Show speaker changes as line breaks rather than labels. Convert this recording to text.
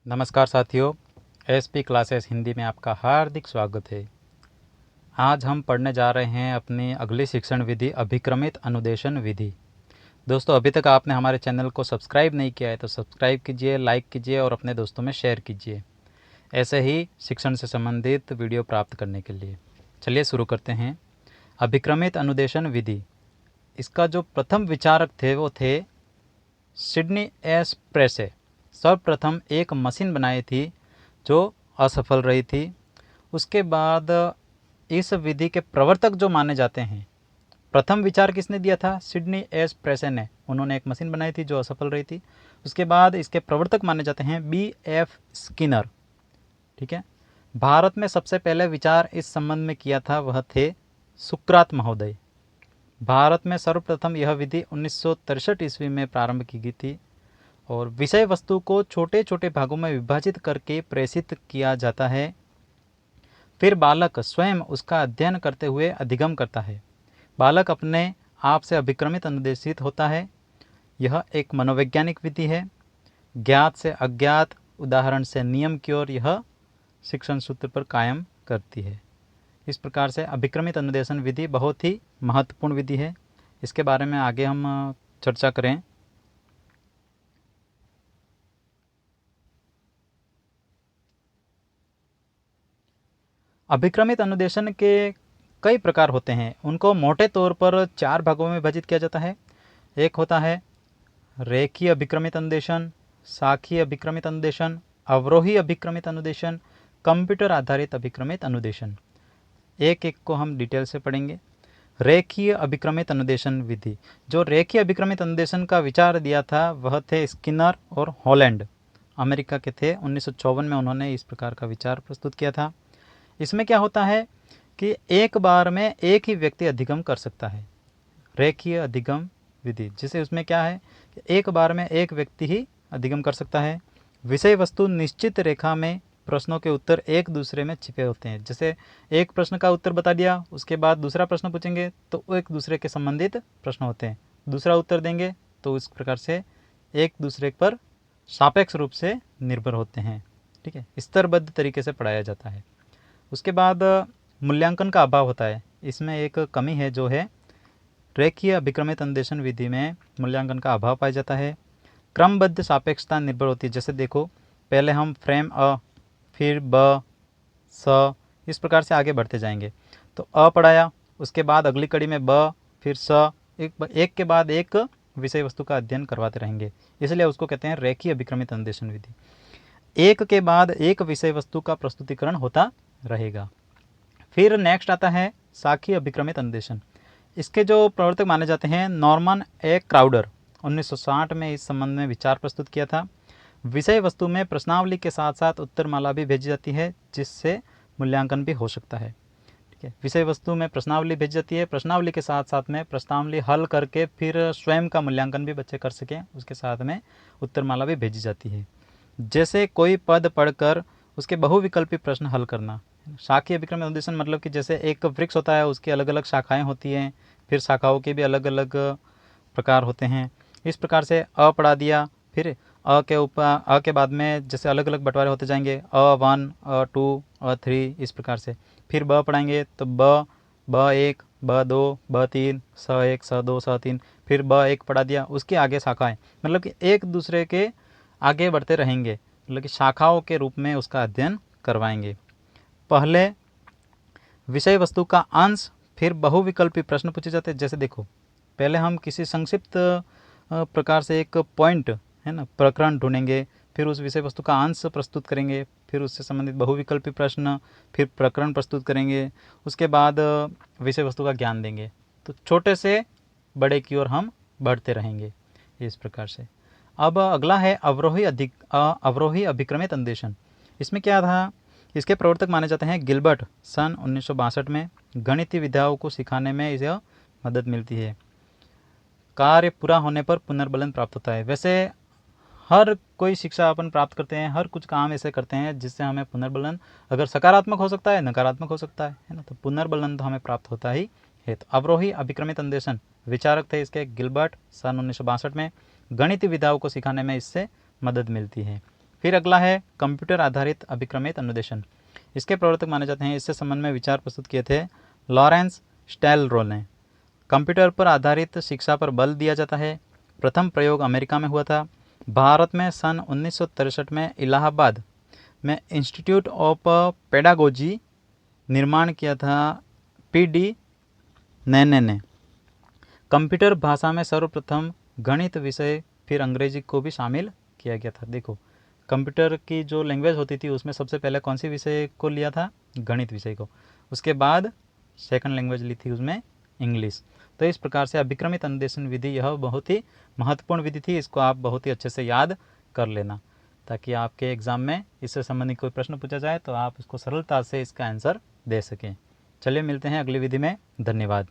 नमस्कार साथियों, SP classes Hindi में आपका हार्दिक स्वागत है। आज हम पढ़ने जा रहे हैं अपनी अगली शिक्षण विधि अभिक्रमित अनुदेशन विधि। दोस्तों, अभी तक आपने हमारे चैनल को सब्सक्राइब नहीं किया है तो सब्सक्राइब कीजिए, लाइक कीजिए और अपने दोस्तों में शेयर कीजिए, ऐसे ही शिक्षण से संबंधित वीडियो प्राप्त करने के लिए। चलिए शुरू करते हैं। अभिक्रमित अनुदेशन विधि, इसका जो प्रथम विचारक थे वो थे सिडनी एस प्रेसे। सर्वप्रथम एक मशीन बनाई थी जो असफल रही थी। उसके बाद इस विधि के प्रवर्तक जो माने जाते हैं, प्रथम विचार किसने दिया था? सिडनी एस प्रेसे ने। उन्होंने एक मशीन बनाई थी जो असफल रही थी। उसके बाद इसके प्रवर्तक माने जाते हैं बी एफ स्किनर। ठीक है। भारत में सबसे पहले विचार इस संबंध में किया था वह थे सुकरात महोदय। भारत में सर्वप्रथम यह विधि 1963 ईस्वी में प्रारंभ की गई थी और विषय वस्तु को छोटे छोटे भागों में विभाजित करके प्रेषित किया जाता है। फिर बालक स्वयं उसका अध्ययन करते हुए अधिगम करता है। बालक अपने आप से अभिक्रमित अनुदेशित होता है। यह एक मनोवैज्ञानिक विधि है। ज्ञात से अज्ञात, उदाहरण से नियम की ओर यह शिक्षण सूत्र पर कायम करती है। इस प्रकार से अभिक्रमित अनुदेशन विधि बहुत ही महत्वपूर्ण विधि है। इसके बारे में आगे हम चर्चा करें। अभिक्रमित अनुदेशन के कई प्रकार होते हैं। उनको मोटे तौर पर 4 भागों में विभाजित किया जाता है। एक होता है रेखीय अभिक्रमित अनुदेशन, शाखीय अभिक्रमित अनुदेशन, अवरोही अभिक्रमित अनुदेशन, कंप्यूटर आधारित अभिक्रमित अनुदेशन। एक एक को हम डिटेल से पढ़ेंगे। रेखीय अभिक्रमित अनुदेशन विधि, जो रेखीय अभिक्रमित अनुदेशन का विचार दिया था वह थे स्किनर और हॉलैंड, अमेरिका के थे। 1954 में उन्होंने इस प्रकार का विचार प्रस्तुत किया था। इसमें क्या होता है कि एक बार में एक ही व्यक्ति अधिगम कर सकता है। रेखीय अधिगम विधि, जिसे उसमें क्या है कि एक बार में एक व्यक्ति ही अधिगम कर सकता है। विषय वस्तु निश्चित रेखा में, प्रश्नों के उत्तर एक दूसरे में छिपे होते हैं। जैसे एक प्रश्न का उत्तर बता दिया, उसके बाद दूसरा प्रश्न पूछेंगे तो वो एक दूसरे के संबंधित प्रश्न होते हैं। दूसरा उत्तर देंगे तो इस प्रकार से एक दूसरे पर सापेक्ष रूप से निर्भर होते हैं। ठीक है, स्तरबद्ध तरीके से पढ़ाया जाता है। उसके बाद मूल्यांकन का अभाव होता है। इसमें एक कमी है जो है रेखीय अभिक्रमित अनुदेशन विधि में मूल्यांकन का अभाव पाया जाता है। क्रमबद्ध सापेक्षता निर्भर होती है। जैसे देखो, पहले हम फ्रेम अ, फिर ब, स, इस प्रकार से आगे बढ़ते जाएंगे। तो अ पढ़ाया, उसके बाद अगली कड़ी में ब, फिर स, एक के बाद एक विषय वस्तु का अध्ययन करवाते रहेंगे। इसलिए उसको कहते हैं रेखीय अभिक्रमित अनुदेशन विधि। एक के बाद एक विषय वस्तु का प्रस्तुतिकरण होता रहेगा। फिर नेक्स्ट आता है शाखीय अभिक्रमित अनुदेशन। इसके जो प्रवर्तक माने जाते हैं नॉर्मन ए क्राउडर, 1960 में इस संबंध में विचार प्रस्तुत किया था। विषय वस्तु में प्रश्नावली के साथ साथ उत्तरमाला भी भेजी जाती है, जिससे मूल्यांकन भी हो सकता है। ठीक है, विषय वस्तु में प्रश्नावली भेजी जाती है, प्रश्नावली के साथ साथ में प्रश्नावली हल करके फिर स्वयं का मूल्यांकन भी बच्चे कर सकें, उसके साथ में उत्तरमाला भी भेजी जाती है। जैसे कोई पद पढ़कर उसके बहुविकल्पी प्रश्न हल करना। शाखीय अभिक्रमित अनुदेशन मतलब कि जैसे एक वृक्ष होता है, उसकी अलग अलग शाखाएं होती हैं, फिर शाखाओं के भी अलग अलग प्रकार होते हैं। इस प्रकार से अ पढ़ा दिया, फिर अ के ऊपर अ के बाद में जैसे अलग अलग बंटवारे होते जाएंगे, अ1, अ2, अ3, इस प्रकार से। फिर ब पढ़ाएंगे तो ब1, ब2, ब3, स1, स2, स3, फिर ब1 पढ़ा दिया, उसके आगे शाखाएं, मतलब कि एक दूसरे के आगे बढ़ते रहेंगे, मतलब कि शाखाओं के रूप में उसका अध्ययन करवाएंगे। पहले विषय वस्तु का अंश, फिर बहुविकल्पी प्रश्न पूछे जाते हैं। जैसे देखो, पहले हम किसी संक्षिप्त प्रकार से एक पॉइंट है ना, प्रकरण ढूंढेंगे, फिर उस विषय वस्तु का अंश प्रस्तुत करेंगे, फिर उससे संबंधित बहुविकल्पी प्रश्न, फिर प्रकरण प्रस्तुत करेंगे, उसके बाद विषय वस्तु का ज्ञान देंगे। तो छोटे से बड़े की ओर हम बढ़ते रहेंगे इस प्रकार से। अब अगला है अवरोही अभिक्रमित अनुदेशन। इसमें क्या था, इसके प्रवर्तक माने जाते हैं गिलबर्ट, सन 1962 में। गणितीय विधाओं को सिखाने में इसे मदद मिलती है। कार्य पूरा होने पर पुनर्बलन प्राप्त होता है। वैसे हर कोई शिक्षा अपन प्राप्त करते हैं, हर कुछ काम ऐसे करते हैं जिससे हमें पुनर्बलन अगर सकारात्मक हो सकता है, नकारात्मक हो सकता है ना, तो पुनर्बलन तो हमें प्राप्त होता ही है। तो अवरोही अभिक्रमित अनुदेशन विचारक थे इसके गिलबर्ट, सन 1962 में। गणितीय विधाओं को सिखाने में इससे मदद मिलती है। फिर अगला है कंप्यूटर आधारित अभिक्रमित अनुदेशन। इसके प्रवर्तक माने जाते हैं, इससे संबंध में विचार प्रस्तुत किए थे लॉरेंस स्टेलरोल ने। कंप्यूटर पर आधारित शिक्षा पर बल दिया जाता है। प्रथम प्रयोग अमेरिका में हुआ था। भारत में सन 1963 में इलाहाबाद में इंस्टीट्यूट ऑफ पेडागोजी निर्माण किया था पी.डी. नैने ने। कंप्यूटर भाषा में सर्वप्रथम गणित विषय फिर अंग्रेजी को भी शामिल किया गया था। देखो, कंप्यूटर की जो लैंग्वेज होती थी उसमें सबसे पहले कौन सी विषय को लिया था? गणित विषय को। उसके बाद सेकंड लैंग्वेज ली थी उसमें इंग्लिश। तो इस प्रकार से अभिक्रमित अनुदेशन विधि यह बहुत ही महत्वपूर्ण विधि थी। इसको आप बहुत ही अच्छे से याद कर लेना, ताकि आपके एग्ज़ाम में इससे संबंधित कोई प्रश्न पूछा जाए तो आप उसको सरलता से इसका आंसर दे सकें। चलिए मिलते हैं अगली विधि में। धन्यवाद।